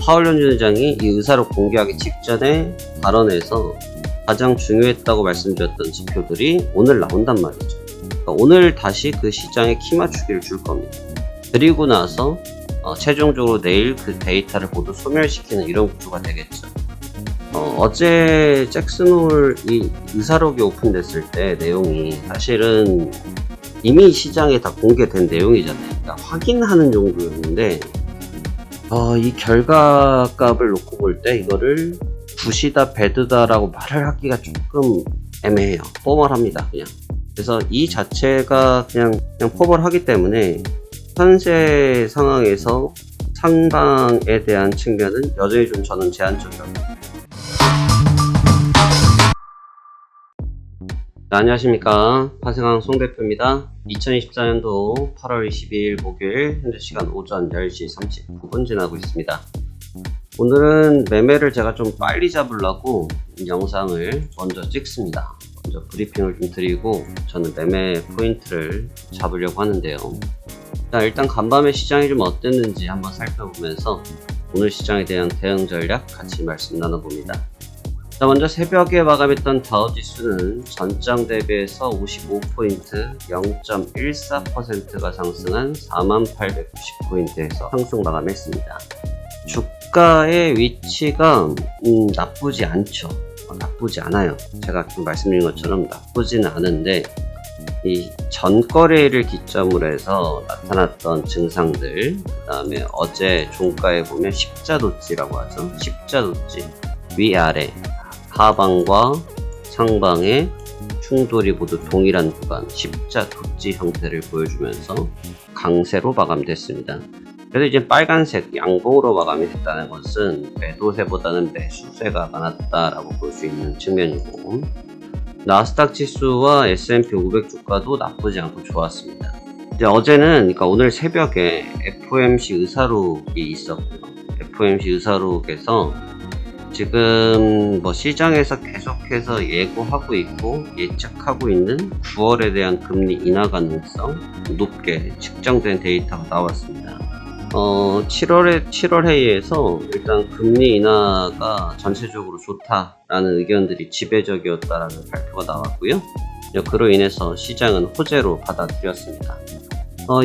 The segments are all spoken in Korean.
파월 현 회장이 이 의사를 공개하기 직전에 발언에서 가장 중요했다고 말씀드렸던 지표들이 오늘 나온단 말이죠. 그러니까 오늘 다시 그 시장에 키 맞추기를 줄 겁니다. 그리고 나서 최종적으로 내일 그 데이터를 모두 소멸시키는 이런 구조가 되겠죠. 어제 잭슨홀 이 의사록이 오픈됐을 때 내용이 사실은 이미 시장에 다 공개된 내용이잖아요. 그러니까 확인하는 정도였는데 이 결과값을 놓고 볼 때 이거를 굿이다 배드다 라고 말을 하기가 조금 애매해요. 포멀합니다 그냥. 그래서 이 자체가 그냥 포멀하기 때문에 현재 상황에서 상방에 대한 측면은 여전히 좀 저는 제한적이라고. 네, 안녕하십니까. 파생왕 송대표입니다. 2024년도 8월 22일 목요일 현재 시간 오전 10시 39분 지나고 있습니다. 오늘은 매매를 제가 좀 빨리 잡으려고 영상을 먼저 찍습니다. 먼저 브리핑을 좀 드리고 저는 매매 포인트를 잡으려고 하는데요. 자, 일단 간밤에 시장이 좀 어땠는지 한번 살펴보면서 오늘 시장에 대한 대응 전략 같이 말씀 나눠봅니다. 자, 먼저 새벽에 마감했던 다우지수는 전장 대비해서 55포인트 0.14%가 상승한 4890포인트에서 상승 마감했습니다. 주가의 위치가 나쁘지 않죠. 나쁘지 않아요. 제가 좀 말씀드린 것처럼 나쁘지는 않은데 이 전거래일을 기점으로 해서 나타났던 증상들, 그 다음에 어제 종가에 보면 십자도찌라고 하죠. 십자도찌 위아래 하방과 상방의 충돌이 모두 동일한 구간 십자도찌 형태를 보여주면서 강세로 마감됐습니다. 그래서 이제 빨간색 양봉으로 마감이 됐다는 것은 매도세보다는 매수세가 많았다라고 볼 수 있는 측면이고, 나스닥 지수와 S&P 500 주가도 나쁘지 않고 좋았습니다. 이제 어제는, 그러니까 오늘 새벽에 FOMC 의사록이 있었고요. FOMC 의사록에서 지금 시장에서 계속해서 예고하고 있고 예측하고 있는 9월에 대한 금리 인하 가능성 높게 측정된 데이터가 나왔습니다. 7월 회의에서 일단 금리 인하가 전체적으로 좋다라는 의견들이 지배적이었다라는 발표가 나왔고요. 그로 인해서 시장은 호재로 받아들였습니다.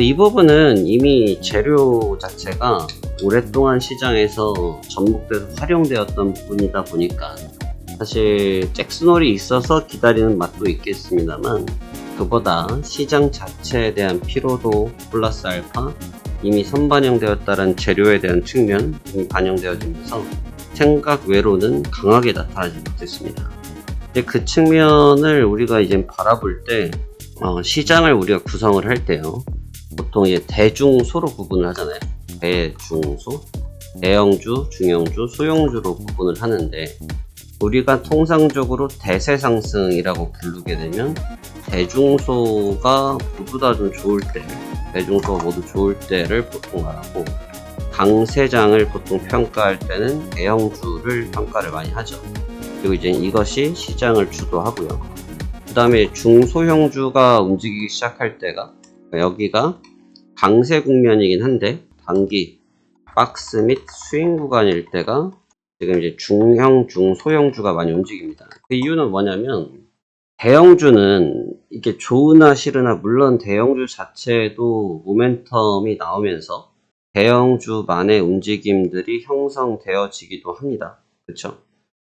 이 부분은 이미 재료 자체가 오랫동안 시장에서 접목돼서 활용되었던 부분이다 보니까 사실 잭슨홀이 있어서 기다리는 맛도 있겠습니다만, 그보다 시장 자체에 대한 피로도 플러스 알파 이미 선반영되었다는 재료에 대한 측면 이미 반영되어지면서 생각 외로는 강하게 나타나지 못했습니다. 그 측면을 우리가 이제 바라볼 때 시장을 우리가 구성을 할 때요, 보통 이제 대중소로 구분을 하잖아요. 대중소, 대형주, 중형주, 소형주로 구분을 하는데, 우리가 통상적으로 대세상승이라고 부르게 되면 대중소가 모두 다 좀 좋을 때, 대중소가 모두 좋을 때를 보통 말하고, 강세장을 보통 평가할 때는 대형주를 평가를 많이 하죠. 그리고 이제 이것이 시장을 주도하고요. 그 다음에 중소형주가 움직이기 시작할 때가, 여기가 강세 국면이긴 한데 단기 박스 및 스윙 구간일 때가 지금 이제 중형, 중소형주가 많이 움직입니다. 그 이유는 뭐냐면, 대형주는 이게 좋으나 싫으나 물론 대형주 자체에도 모멘텀이 나오면서 대형주만의 움직임들이 형성되어지기도 합니다. 그렇죠?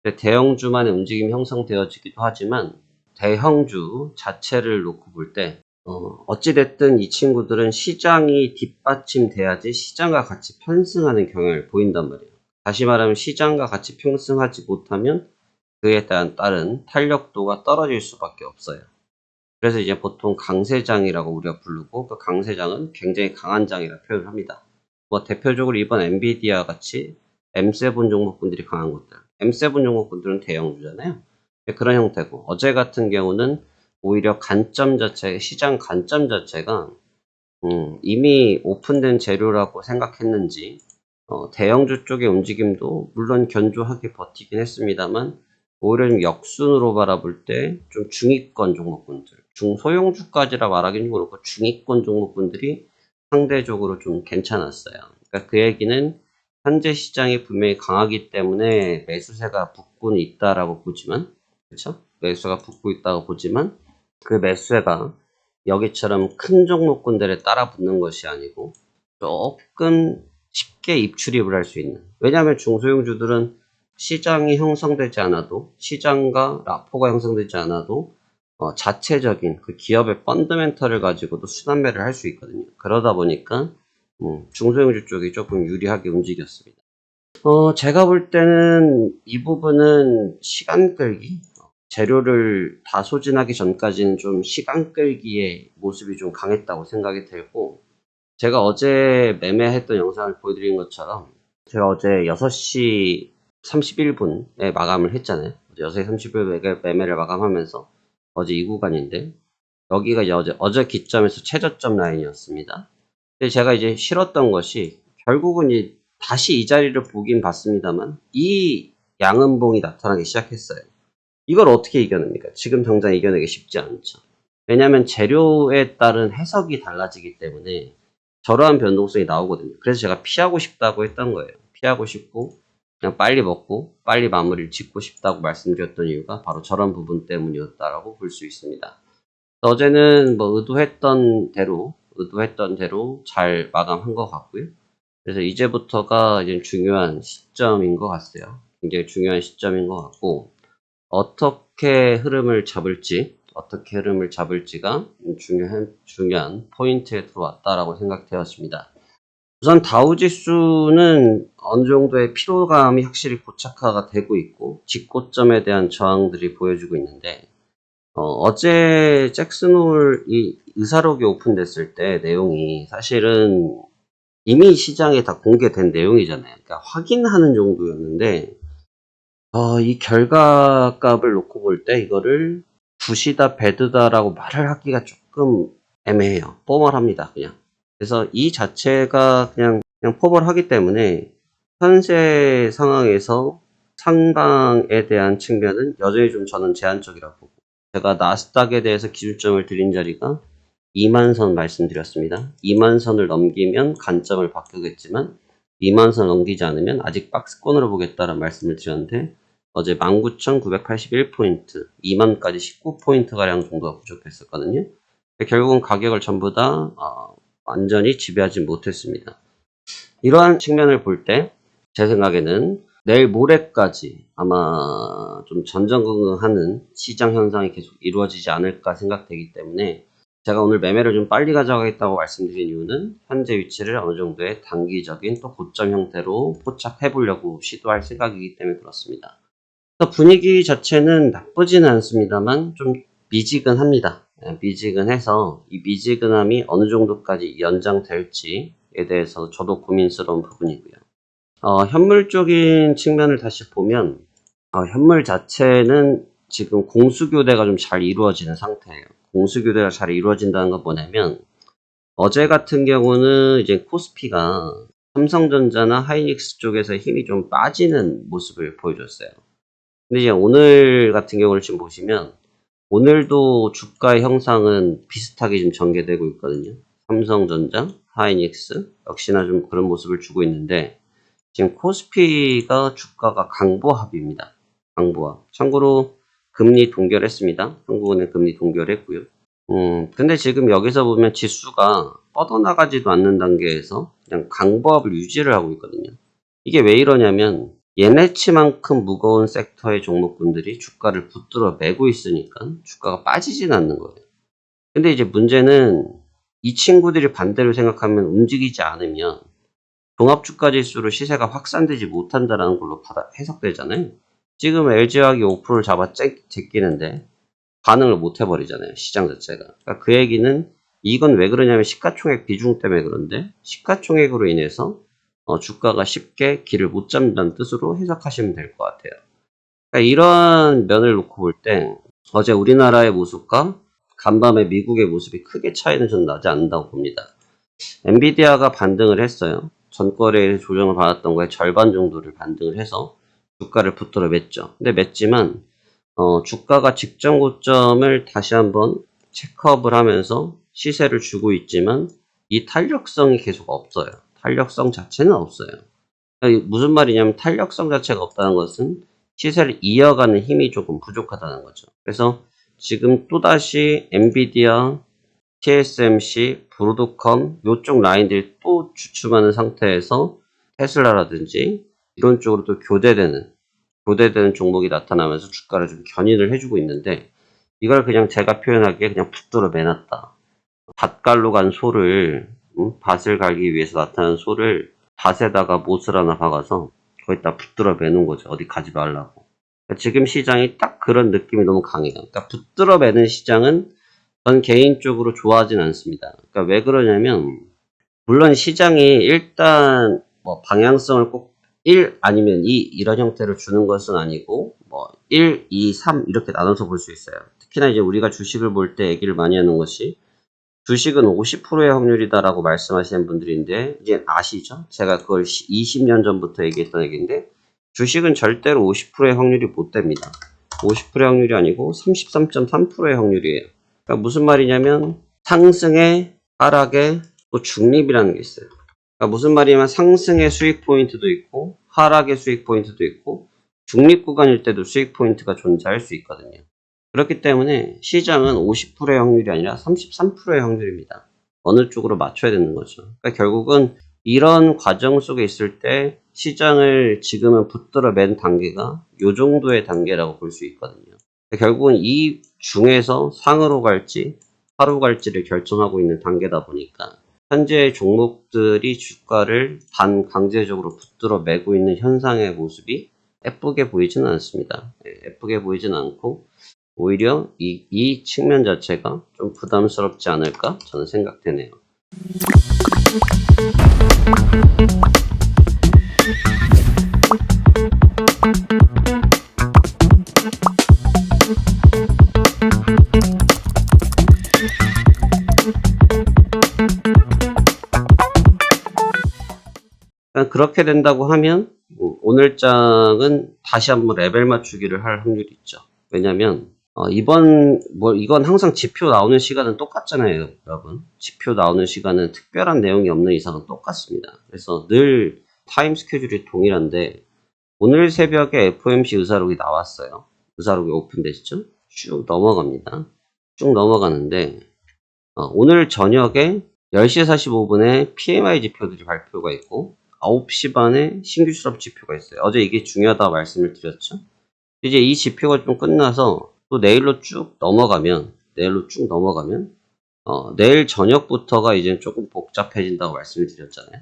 대형주만의 움직임이 형성되어지기도 하지만 대형주 자체를 놓고 볼 때 어찌됐든 이 친구들은 시장이 뒷받침돼야지 시장과 같이 편승하는 경향을 보인단 말이에요. 다시 말하면 시장과 같이 편승하지 못하면 그에 따른 탄력도가 떨어질 수밖에 없어요. 그래서 이제 보통 강세장이라고 우리가 부르고, 그 강세장은 굉장히 강한 장이라 표현을 합니다. 대표적으로 이번 엔비디아 같이 M7 종목군들이 강한 것들, M7 종목군들은 대형주잖아요. 그런 형태고, 어제 같은 경우는 오히려 관점 자체, 시장 관점 자체가 이미 오픈된 재료라고 생각했는지 대형주 쪽의 움직임도 물론 견조하게 버티긴 했습니다만, 오히려 좀 역순으로 바라볼 때 좀 중위권 종목군들, 중소형주까지라 말하기는 그렇고 중위권 종목군들이 상대적으로 좀 괜찮았어요. 그러니까 그 얘기는 현재 시장이 분명히 강하기 때문에 매수세가 붙고는 있다라고 보지만, 그렇죠? 매수가 붙고 있다고 보지만 그 매수세가 여기처럼 큰 종목군들에 따라 붙는 것이 아니고 조금 쉽게 입출입을 할 수 있는, 왜냐하면 중소형주들은 시장이 형성되지 않아도, 시장과 라포가 형성되지 않아도 자체적인 그 기업의 펀더멘털을 가지고도 순환매를 할 수 있거든요. 그러다 보니까 중소형주 쪽이 조금 유리하게 움직였습니다. 제가 볼 때는 이 부분은 시간 끌기, 재료를 다 소진하기 전까지는 좀 시간 끌기의 모습이 좀 강했다고 생각이 들고, 제가 어제 매매했던 영상을 보여드린 것처럼 제가 어제 6시 31분에 마감을 했잖아요. 6시 31분에 매매를 마감하면서 어제 이 구간인데, 여기가 이제 어제 기점에서 최저점 라인이었습니다. 근데 제가 이제 싫었던 것이 결국은 다시 이 자리를 보긴 봤습니다만 이 양은봉이 나타나기 시작했어요. 이걸 어떻게 이겨냅니까? 지금 당장 이겨내기 쉽지 않죠. 왜냐하면 재료에 따른 해석이 달라지기 때문에 저러한 변동성이 나오거든요. 그래서 제가 피하고 싶다고 했던 거예요. 피하고 싶고 그냥 빨리 먹고 빨리 마무리를 짓고 싶다고 말씀드렸던 이유가 바로 저런 부분 때문이었다라고 볼 수 있습니다. 어제는 뭐 의도했던 대로 잘 마감한 것 같고요. 그래서 이제부터가 이제 중요한 시점인 것 같아요. 굉장히 중요한 시점인 것 같고, 어떻게 흐름을 잡을지가 중요한 포인트에 들어왔다라고 생각되었습니다. 우선 다우지수는 어느 정도의 피로감이 확실히 고착화가 되고 있고, 직고점에 대한 저항들이 보여주고 있는데, 어제 잭슨홀 이 의사록이 오픈됐을 때 내용이 사실은 이미 시장에 다 공개된 내용이잖아요. 그러니까 확인하는 정도였는데, 이 결과값을 놓고 볼 때 이거를 굿이다, 배드다라고 말을 하기가 조금 애매해요. 포멀합니다, 그냥. 그래서 이 자체가 그냥 포멀하기 때문에 현재 상황에서 상방에 대한 측면은 여전히 좀 저는 제한적이라고 보고, 제가 나스닥에 대해서 기준점을 드린 자리가 2만선 말씀드렸습니다. 2만선을 넘기면 관점을 바꾸겠지만 2만선 넘기지 않으면 아직 박스권으로 보겠다는 말씀을 드렸는데, 어제 19,981포인트, 2만까지 19포인트가량 정도가 부족했었거든요. 결국은 가격을 전부 다 완전히 지배하지 못했습니다. 이러한 측면을 볼 때 제 생각에는 내일 모레까지 아마 좀 전전긍긍하는 시장 현상이 계속 이루어지지 않을까 생각되기 때문에, 제가 오늘 매매를 좀 빨리 가져가겠다고 말씀드린 이유는 현재 위치를 어느 정도의 단기적인 또 고점 형태로 포착해 보려고 시도할 생각이기 때문에 그렇습니다. 분위기 자체는 나쁘지는 않습니다만 좀 미지근합니다. 미지근해서 이 미지근함이 어느 정도까지 연장될지에 대해서 저도 고민스러운 부분이고요. 현물적인 측면을 다시 보면 현물 자체는 지금 공수교대가 좀 잘 이루어지는 상태예요. 공수교대가 잘 이루어진다는 건 뭐냐면, 어제 같은 경우는 이제 코스피가 삼성전자나 하이닉스 쪽에서 힘이 좀 빠지는 모습을 보여줬어요. 근데 이제 오늘 같은 경우를 지금 보시면 오늘도 주가의 형상은 비슷하게 지금 전개되고 있거든요. 삼성전자, 하이닉스 역시나 좀 그런 모습을 주고 있는데, 지금 코스피가 주가가 강보합입니다. 강보합. 참고로 금리 동결했습니다. 한국은행 금리 동결했고요. 근데 지금 여기서 보면 지수가 뻗어나가지도 않는 단계에서 그냥 강보합을 유지를 하고 있거든요. 이게 왜 이러냐면 얘네치만큼 무거운 섹터의 종목군들이 주가를 붙들어 매고 있으니까 주가가 빠지진 않는 거예요. 근데 이제 문제는 이 친구들이 반대로 생각하면, 움직이지 않으면 종합주가지수로 시세가 확산되지 못한다는 걸로 해석되잖아요. 지금 LG화학이 5%를 잡아 제끼는데 반응을 못 해버리잖아요, 시장 자체가. 그러니까 그 얘기는 이건 왜 그러냐면 시가총액 비중 때문에 그런데, 시가총액으로 인해서 주가가 쉽게 길을 못 잡는다는 뜻으로 해석하시면 될 것 같아요. 그러니까 이런 면을 놓고 볼 때 어제 우리나라의 모습과 간밤에 미국의 모습이 크게 차이는 좀 나지 않는다고 봅니다. 엔비디아가 반등을 했어요. 전거래에 조정을 받았던 거에 절반 정도를 반등을 해서 주가를 붙들어 맸죠. 근데 맸지만 주가가 직전 고점을 다시 한번 체크업을 하면서 시세를 주고 있지만 이 탄력성이 계속 없어요. 탄력성 자체는 없어요. 무슨 말이냐면 탄력성 자체가 없다는 것은 시세를 이어가는 힘이 조금 부족하다는 거죠. 그래서 지금 또다시 엔비디아, TSMC, 브로드컴 요쪽 라인들이 또 주춤하는 상태에서 테슬라라든지 이런 쪽으로 또 교대되는 종목이 나타나면서 주가를 좀 견인을 해주고 있는데, 이걸 그냥 제가 표현하기에 그냥 붙들어 매놨다. 밭갈로 간 소를, 밭을 갈기 위해서 나타난 소를 밭에다가 못을 하나 박아서 거기다 붙들어 매는 거죠. 어디 가지 말라고. 그러니까 지금 시장이 딱 그런 느낌이 너무 강해요. 그러니까 붙들어 매는 시장은 전 개인적으로 좋아하진 않습니다. 그러니까 왜 그러냐면, 물론 시장이 일단 뭐 방향성을 꼭 1 아니면 2 이런 형태로 주는 것은 아니고, 뭐 1, 2, 3 이렇게 나눠서 볼 수 있어요. 특히나 이제 우리가 주식을 볼 때 얘기를 많이 하는 것이, 주식은 50%의 확률이다라고 말씀하시는 분들인데, 이제 아시죠? 제가 그걸 20년 전부터 얘기했던 얘기인데, 주식은 절대로 50%의 확률이 못 됩니다. 50%의 확률이 아니고 33.3%의 확률이에요. 그러니까 무슨 말이냐면, 상승에 하락에 또 중립이라는 게 있어요. 그러니까 무슨 말이냐면, 상승의 수익 포인트도 있고 하락의 수익 포인트도 있고 중립 구간일 때도 수익 포인트가 존재할 수 있거든요. 그렇기 때문에 시장은 50%의 확률이 아니라 33%의 확률입니다. 어느 쪽으로 맞춰야 되는 거죠. 그러니까 결국은 이런 과정 속에 있을 때 시장을 지금은 붙들어 맨 단계가 이 정도의 단계라고 볼 수 있거든요. 그러니까 결국은 이 중에서 상으로 갈지 하로 갈지를 결정하고 있는 단계다 보니까, 현재 종목들이 주가를 반강제적으로 붙들어 매고 있는 현상의 모습이 예쁘게 보이지는 않습니다. 예쁘게 보이진 않고, 오히려 이 측면 자체가 좀 부담스럽지 않을까 저는 생각되네요. 그렇게 된다고 하면 오늘 장은 다시 한번 레벨 맞추기를 할 확률이 있죠. 왜냐면 이건 항상 지표 나오는 시간은 똑같잖아요, 여러분. 지표 나오는 시간은 특별한 내용이 없는 이상은 똑같습니다. 그래서 늘 타임 스케줄이 동일한데, 오늘 새벽에 FOMC 의사록이 나왔어요. 의사록이 오픈되시죠? 쭉 넘어갑니다. 쭉 넘어가는데, 오늘 저녁에 10시 45분에 PMI 지표들이 발표가 있고 9시 반에 신규 실업 지표가 있어요. 어제 이게 중요하다고 말씀을 드렸죠. 이제 이 지표가 좀 끝나서 또 내일로 쭉 넘어가면 내일 저녁부터가 이제 조금 복잡해진다고 말씀을 드렸잖아요.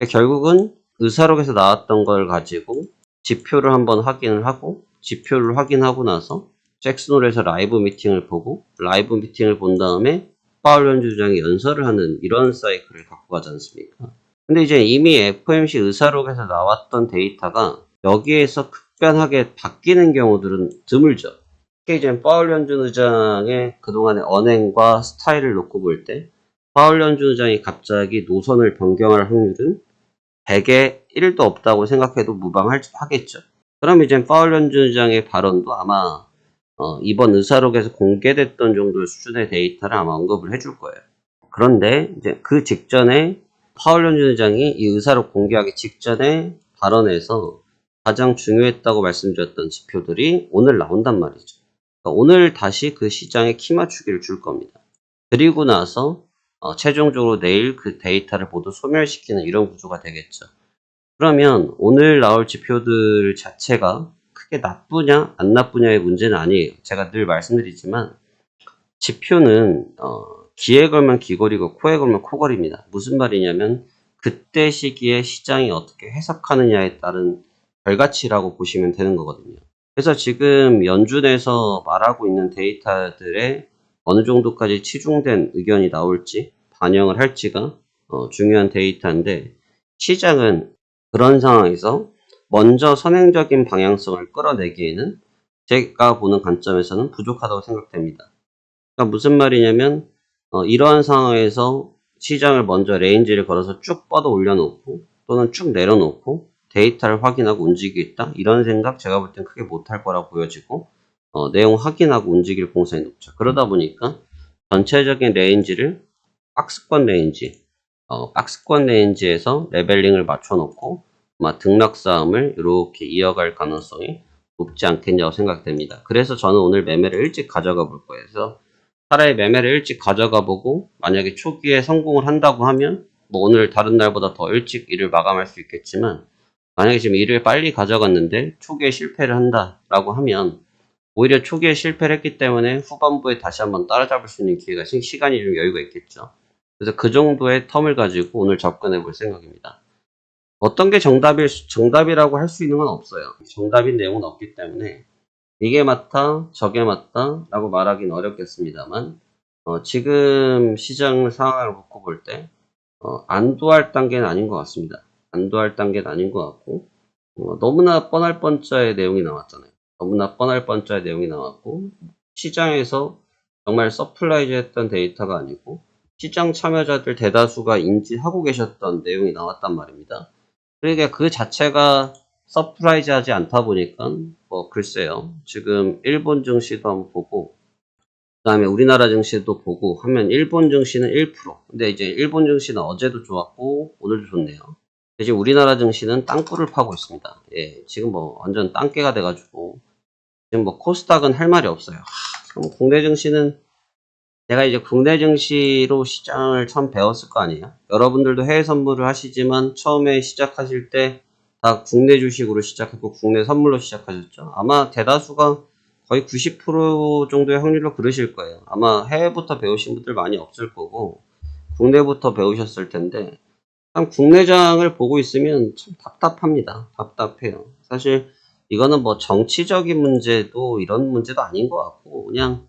결국은 의사록에서 나왔던 걸 가지고 지표를 한번 확인을 하고, 지표를 확인하고 나서 잭슨홀에서 라이브 미팅을 보고, 라이브 미팅을 본 다음에 파월 연주장이 연설을 하는 이런 사이클을 갖고 가지 않습니까? 근데 이제 이미 FOMC 의사록에서 나왔던 데이터가 여기에서 급변하게 바뀌는 경우들은 드물죠. 특히 이제 파월 연준 의장의 그동안의 언행과 스타일을 놓고 볼 때, 파월 연준 의장이 갑자기 노선을 변경할 확률은 100에 1도 없다고 생각해도 무방하겠죠. 그럼 이제 파월 연준 의장의 발언도 아마 이번 의사록에서 공개됐던 정도의 수준의 데이터를 아마 언급을 해줄 거예요. 그런데 이제 그 직전에 파월 연준 의장이 이 의사록 공개하기 직전에 발언에서 가장 중요했다고 말씀드렸던 지표들이 오늘 나온단 말이죠. 그러니까 오늘 다시 그 시장에 키 맞추기를 줄 겁니다. 그리고 나서 최종적으로 내일 그 데이터를 모두 소멸시키는 이런 구조가 되겠죠. 그러면 오늘 나올 지표들 자체가 크게 나쁘냐 안 나쁘냐의 문제는 아니에요. 제가 늘 말씀드리지만 지표는 기에 걸면 귀걸이고 코에 걸면 코걸입니다. 무슨 말이냐면, 그때 시기에 시장이 어떻게 해석하느냐에 따른 결과치라고 보시면 되는 거거든요. 그래서 지금 연준에서 말하고 있는 데이터들에 어느 정도까지 치중된 의견이 나올지 반영을 할지가 중요한 데이터인데, 시장은 그런 상황에서 먼저 선행적인 방향성을 끌어내기에는 제가 보는 관점에서는 부족하다고 생각됩니다. 그러니까 무슨 말이냐면, 이러한 상황에서 시장을 먼저 레인지를 걸어서 쭉 뻗어 올려놓고 또는 쭉 내려놓고 데이터를 확인하고 움직이겠다, 이런 생각 제가 볼 땐 크게 못할 거라고 보여지고, 내용 확인하고 움직일 공산이 높죠. 그러다 보니까 전체적인 레인지를 박스권 레인지에서 레벨링을 맞춰놓고 아마 등락 싸움을 이렇게 이어갈 가능성이 높지 않겠냐고 생각됩니다. 그래서 저는 오늘 매매를 일찍 가져가 볼 거예요. 그래서 차라리 매매를 일찍 가져가 보고 만약에 초기에 성공을 한다고 하면 뭐 오늘 다른 날보다 더 일찍 일을 마감할 수 있겠지만 만약에 지금 일을 빨리 가져갔는데 초기에 실패를 한다라고 하면 오히려 초기에 실패를 했기 때문에 후반부에 다시 한번 따라잡을 수 있는 기회가 시간이 좀 여유가 있겠죠. 그래서 그 정도의 텀을 가지고 오늘 접근해 볼 생각입니다. 어떤 게 정답이라고 할 수 있는 건 없어요. 정답인 내용은 없기 때문에 이게 맞다, 저게 맞다 라고 말하기는 어렵겠습니다만 지금 시장 상황을 놓고 볼 때 안도할 단계는 아닌 것 같습니다. 안도할 단계는 아닌 것 같고 너무나 뻔할 뻔짜의 내용이 나왔잖아요. 너무나 뻔할 뻔짜의 내용이 나왔고 시장에서 정말 서플라이즈 했던 데이터가 아니고 시장 참여자들 대다수가 인지하고 계셨던 내용이 나왔단 말입니다. 그러니까 그 자체가 서프라이즈 하지 않다 보니까 뭐 글쎄요. 지금 일본 증시도 한번 보고 그 다음에 우리나라 증시도 보고 하면 일본 증시는 1%. 근데 이제 일본 증시는 어제도 좋았고 오늘도 좋네요. 이제 우리나라 증시는 땅굴을 파고 있습니다. 예, 지금 뭐 완전 땅개가 돼가지고 지금 뭐 코스닥은 할 말이 없어요. 그럼 국내 증시는 제가 이제 국내 증시로 시장을 처음 배웠을 거 아니에요. 여러분들도 해외 선물을 하시지만 처음에 시작하실 때 다 국내 주식으로 시작했고 국내 선물로 시작하셨죠. 아마 대다수가 거의 90% 정도의 확률로 그러실 거예요. 아마 해외부터 배우신 분들 많이 없을 거고 국내부터 배우셨을 텐데 참 국내장을 보고 있으면 참 답답합니다. 답답해요. 사실 이거는 뭐 정치적인 문제도 이런 문제도 아닌 것 같고 그냥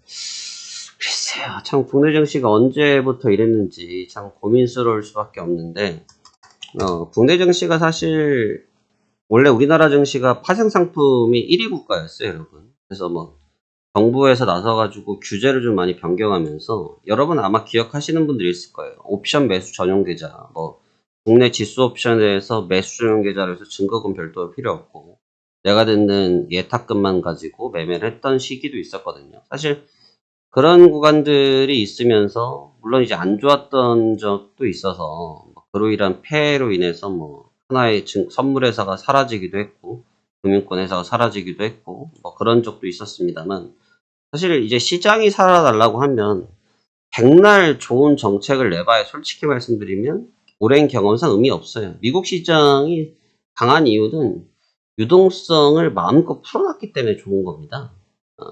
글쎄요. 참 국내 증시가 언제부터 이랬는지 참 고민스러울 수밖에 없는데 국내 증시가 사실 원래 우리나라 증시가 파생 상품이 1위 국가였어요, 여러분. 그래서 뭐 정부에서 나서가지고 규제를 좀 많이 변경하면서 여러분 아마 기억하시는 분들이 있을 거예요. 옵션 매수 전용 계좌, 뭐 국내 지수 옵션에서 매수 전용 계좌로 해서 증거금 별도 필요 없고 내가 듣는 예탁금만 가지고 매매를 했던 시기도 있었거든요. 사실 그런 구간들이 있으면서 물론 이제 안 좋았던 적도 있어서 그로 인한 폐해로 인해서 뭐 하나의 선물회사가 사라지기도 했고 금융권 회사가 사라지기도 했고 뭐 그런 적도 있었습니다만 사실 이제 시장이 살아달라고 하면 백날 좋은 정책을 내봐야 솔직히 말씀드리면 오랜 경험상 의미 없어요. 미국 시장이 강한 이유는 유동성을 마음껏 풀어놨기 때문에 좋은 겁니다.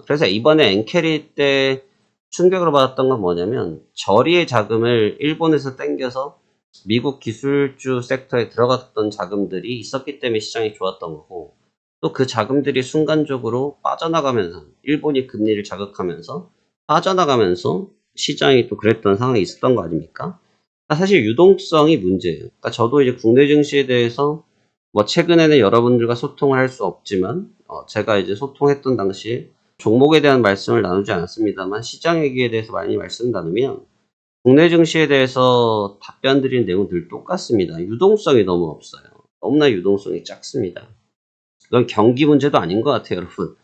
그래서 이번에 엔캐리 때 충격을 받았던 건 뭐냐면 저리의 자금을 일본에서 땡겨서 미국 기술주 섹터에 들어갔던 자금들이 있었기 때문에 시장이 좋았던 거고 또 그 자금들이 순간적으로 빠져나가면서 일본이 금리를 자극하면서 빠져나가면서 시장이 또 그랬던 상황이 있었던 거 아닙니까? 사실 유동성이 문제예요. 그러니까 저도 이제 국내 증시에 대해서 뭐 최근에는 여러분들과 소통을 할 수 없지만 제가 이제 소통했던 당시에 종목에 대한 말씀을 나누지 않았습니다만 시장 얘기에 대해서 많이 말씀 나누면 국내 증시에 대해서 답변 드린 내용은 늘 똑같습니다. 유동성이 너무 없어요. 너무나 유동성이 작습니다. 이건 경기 문제도 아닌 것 같아요, 여러분.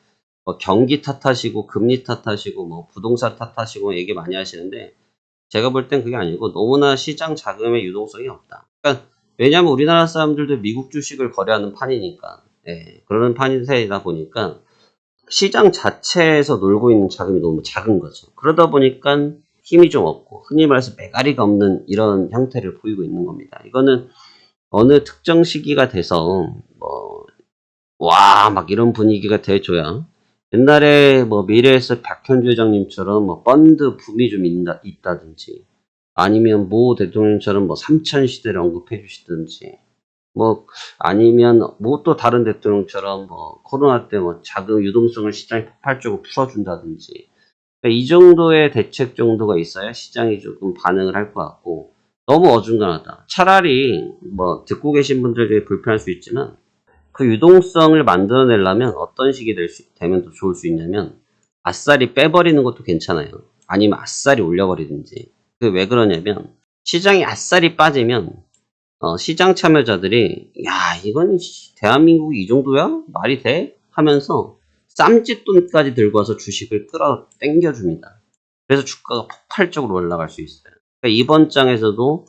뭐 경기 탓하시고 금리 탓하시고 뭐 부동산 탓하시고 얘기 많이 하시는데 제가 볼 땐 그게 아니고 너무나 시장 자금의 유동성이 없다. 그러니까 왜냐하면 우리나라 사람들도 미국 주식을 거래하는 판이니까 그러는 판이다 보니까 시장 자체에서 놀고 있는 자금이 너무 작은 거죠. 그러다 보니까 힘이 좀 없고 흔히 말해서 메가리가 없는 이런 형태를 보이고 있는 겁니다. 이거는 어느 특정 시기가 돼서 막 이런 분위기가 돼줘야 옛날에 뭐 미래에서 박현주 회장님처럼 뭐 펀드 붐이 좀 있다든지 아니면 모 대통령처럼 뭐 삼천 시대를 언급해 주시든지 뭐 아니면 뭐 또 다른 대통령처럼 뭐 코로나 때 뭐 자금 유동성을 시장이 폭발적으로 풀어준다든지 그러니까 이 정도의 대책 정도가 있어야 시장이 조금 반응을 할 것 같고 너무 어중간하다. 차라리 뭐 듣고 계신 분들에게 불편할 수 있지만 그 유동성을 만들어내려면 어떤 식이 되면 더 좋을 수 있냐면 아싸리 빼버리는 것도 괜찮아요. 아니면 아싸리 올려버리든지. 그게 왜 그러냐면 시장이 아싸리 빠지면 시장 참여자들이 야 이건 대한민국이 이 정도야? 말이 돼? 하면서 쌈짓돈까지 들고 와서 주식을 끌어 당겨줍니다. 그래서 주가가 폭발적으로 올라갈 수 있어요. 그러니까 이번 장에서도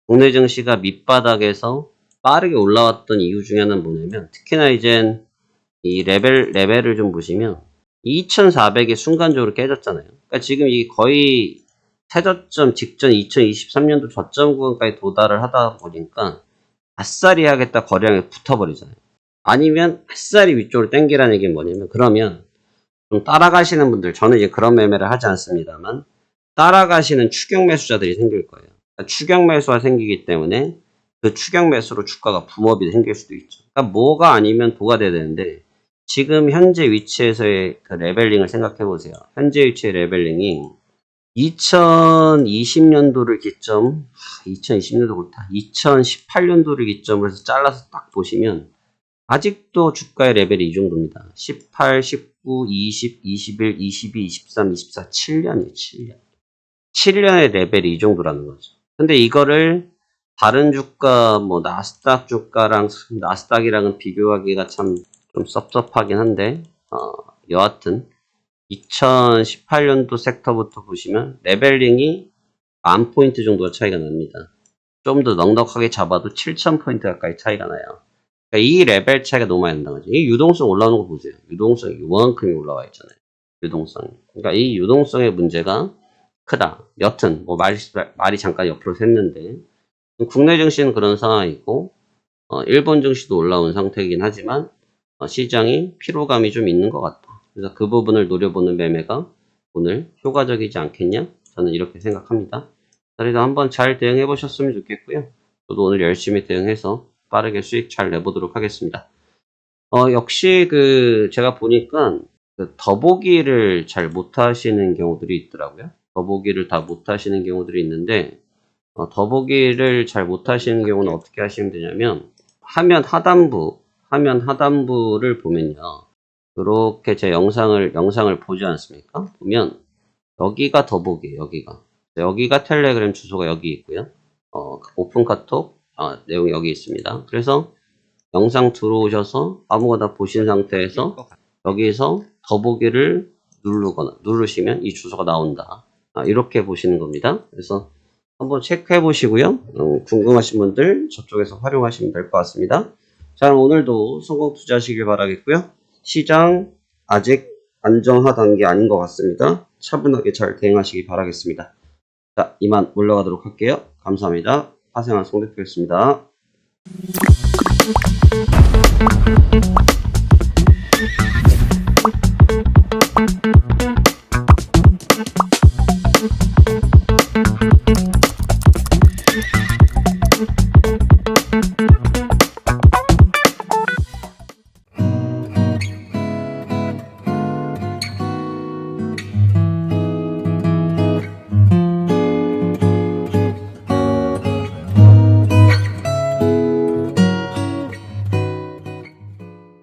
국내 증시가 밑바닥에서 빠르게 올라왔던 이유 중에 하나는 뭐냐면, 특히나 이젠 이 레벨을 좀 보시면 2400이 순간적으로 깨졌잖아요. 그러니까 지금 이 거의 최저점 직전 2023년도 저점 구간까지 도달을 하다 보니까 아싸리 하겠다 거래량에 붙어버리잖아요. 아니면 아싸리 위쪽으로 당기라는 얘기는 뭐냐면, 그러면 좀 따라가시는 분들, 저는 이제 그런 매매를 하지 않습니다만 따라가시는 추격 매수자들이 생길 거예요. 그러니까 추격 매수가 생기기 때문에 그 추격 매수로 주가가 붐업이 생길 수도 있죠. 그러니까 뭐가 아니면 도가 돼야 되는데, 지금 현재 위치에서의 그 레벨링을 생각해 보세요. 현재 위치의 레벨링이 2020년도를 기점, 2020년도 그렇다. 2018년도를 기점으로 해서 잘라서 딱 보시면 아직도 주가의 레벨이 이 정도입니다. 18, 19, 20, 21, 22, 23, 24, 7년이에요. 7년. 7년의 레벨이 이 정도라는 거죠. 근데 이거를 다른 주가, 뭐 나스닥 주가랑 나스닥이랑은 비교하기가 참 좀 섭섭하긴 한데, 여하튼 2018년도 섹터부터 보시면 레벨링이 10,000포인트 정도가 차이가 납니다. 좀 더 넉넉하게 잡아도 7,000포인트 가까이 차이가 나요. 그러니까 이 레벨 차이가 너무 많이 난다는 거죠. 이 유동성 올라오는 거 보세요. 유동성이 이만큼이 올라와 있잖아요. 유동성이. 그러니까 이 유동성의 문제가 크다. 여튼 뭐 말이 잠깐 옆으로 샜는데, 국내 증시는 그런 상황이고, 일본 증시도 올라온 상태이긴 하지만 시장이 피로감이 좀 있는 것 같다. 그래서 그 부분을 노려보는 매매가 오늘 효과적이지 않겠냐? 저는 이렇게 생각합니다. 그래서 한번 잘 대응해 보셨으면 좋겠고요. 저도 오늘 열심히 대응해서 빠르게 수익 잘 내보도록 하겠습니다. 역시 제가 보니까 더보기를 잘 못하시는 경우들이 있더라고요. 더보기를 다 못하시는 경우들이 있는데, 더보기를 잘 못하시는 경우는 어떻게 하시면 되냐면, 화면 하단부를 보면요. 이렇게 제 영상을 보지 않습니까? 보면 여기가 더보기예요. 여기가 텔레그램 주소가 여기 있고요. 오픈 카톡 내용이 여기 있습니다. 그래서 영상 들어오셔서 아무거나 보신 상태에서 여기서 더보기를 누르시면 이 주소가 나온다. 이렇게 보시는 겁니다. 그래서 한번 체크해 보시고요. 궁금하신 분들 저쪽에서 활용하시면 될 것 같습니다. 자, 오늘도 성공 투자하시길 바라겠고요. 시장 아직 안정하다는 게 아닌 것 같습니다. 차분하게 잘 대응하시기 바라겠습니다. 자, 이만 물러가도록 할게요. 감사합니다. 파생한 송대표였습니다.